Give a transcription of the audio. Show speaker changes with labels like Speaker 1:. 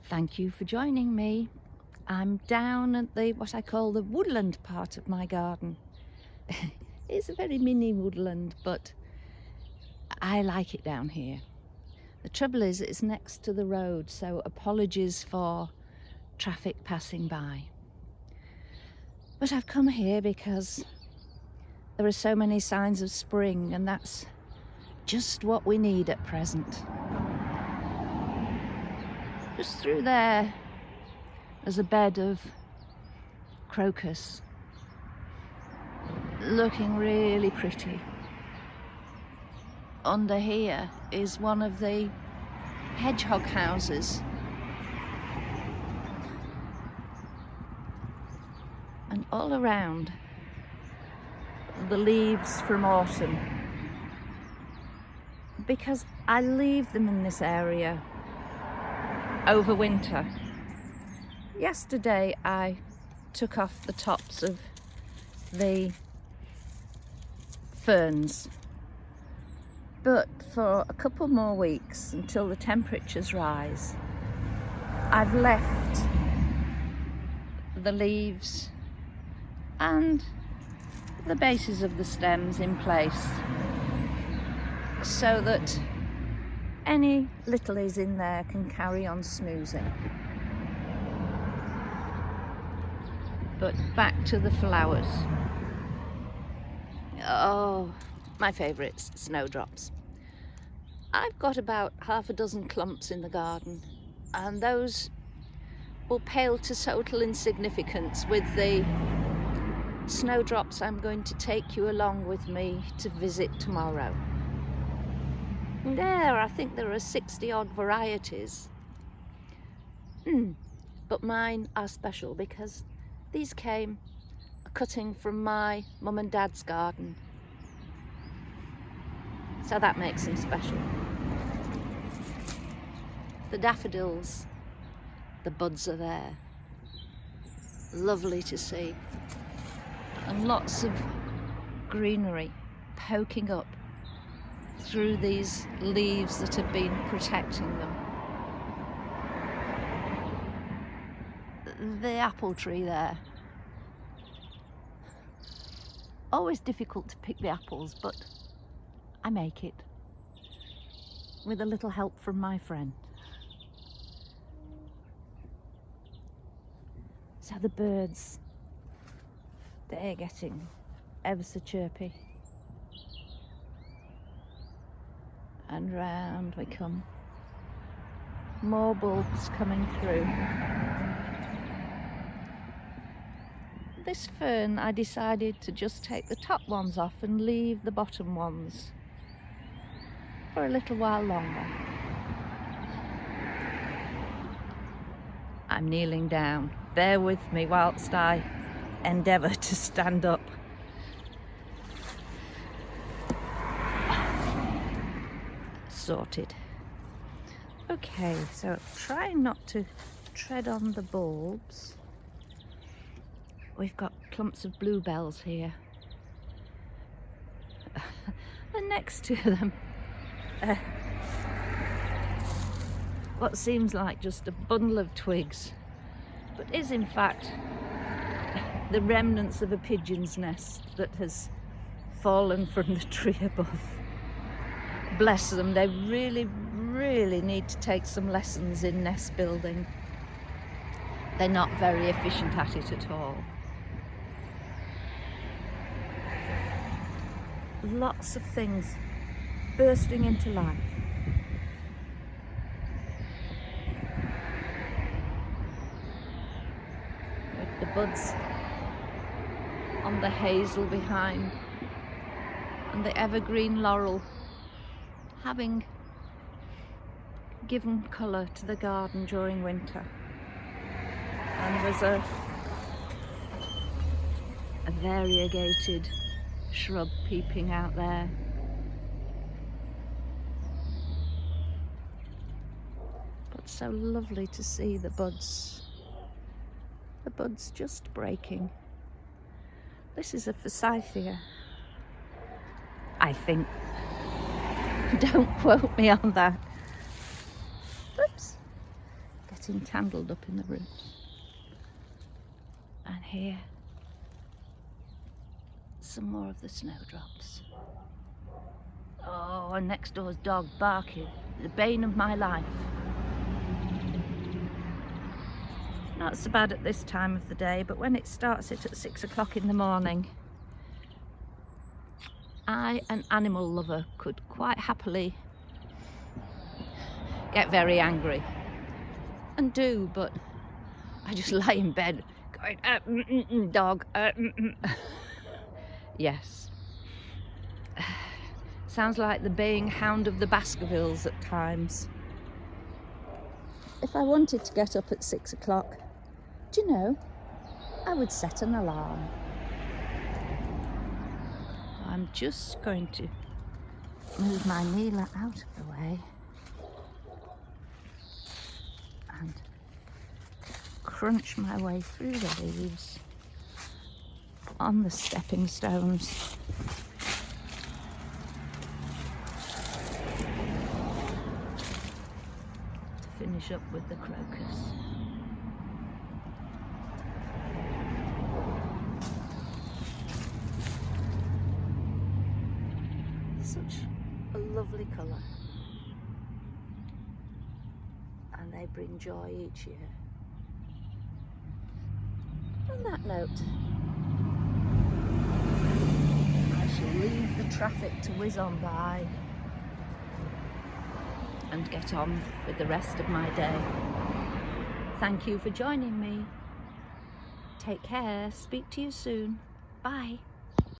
Speaker 1: Thank you for joining me. I'm down at what I call the woodland part of my garden. It's a very mini woodland, but I like it down here. The trouble is it's next to the road, so apologies for traffic passing by. But I've come here because there are so many signs of spring, and that's just what we need at present. Just through there's a bed of crocus, looking really pretty. Under here is one of the hedgehog houses, and all around the leaves from autumn, because I leave them in this area over winter. Yesterday I took off the tops of the ferns, but for a couple more weeks until the temperatures rise, I've left the leaves and the bases of the stems in place so that any littlies in there can carry on snoozing. But back to the flowers. Oh, my favourites, snowdrops. I've got about half a dozen clumps in the garden, and those will pale to total insignificance with the snowdrops I'm going to take you along with me to visit tomorrow. I think there are 60 odd varieties. But mine are special because these came a cutting from my mum and dad's garden. So that makes them special. The daffodils, the buds are there. Lovely to see. And lots of greenery poking up through these leaves that have been protecting them. The apple tree there. Always difficult to pick the apples, but I make it with a little help from my friend. So the birds, they're getting ever so chirpy. And round we come. More bulbs coming through. This fern, I decided to just take the top ones off and leave the bottom ones for a little while longer. I'm kneeling down. Bear with me whilst I endeavour to stand up. Sorted. Okay, so try not to tread on the bulbs. We've got clumps of bluebells here. And next to them, what seems like just a bundle of twigs, but is in fact the remnants of a pigeon's nest that has fallen from the tree above. Bless them, they really need to take some lessons in nest building. They're not very efficient at it at all. Lots of things bursting into life. With the buds on the hazel behind and the evergreen laurel having given colour to the garden during winter. And there's a variegated shrub peeping out there. But so lovely to see the buds just breaking. This is a forsythia, I think. Don't quote me on that. Oops. entangled up in the roots. And here, some more of the snowdrops. Oh, and next door's dog barking, the bane of my life. Not so bad at this time of the day, but when it starts at 6 o'clock in the morning, I, an animal lover, could quite happily get very angry. And do, but I just lie in bed going, dog, Yes. Sounds like the baying hound of the Baskervilles at times. If I wanted to get up at 6 o'clock, do you know, I would set an alarm. I'm just going to move my Neela out of the way and crunch my way through the leaves on the stepping stones. To finish up with the crocus. Such a lovely colour, and they bring joy each year. On that note, I shall leave the traffic to whiz on by and get on with the rest of my day. Thank you for joining me. Take care. Speak to you soon. Bye.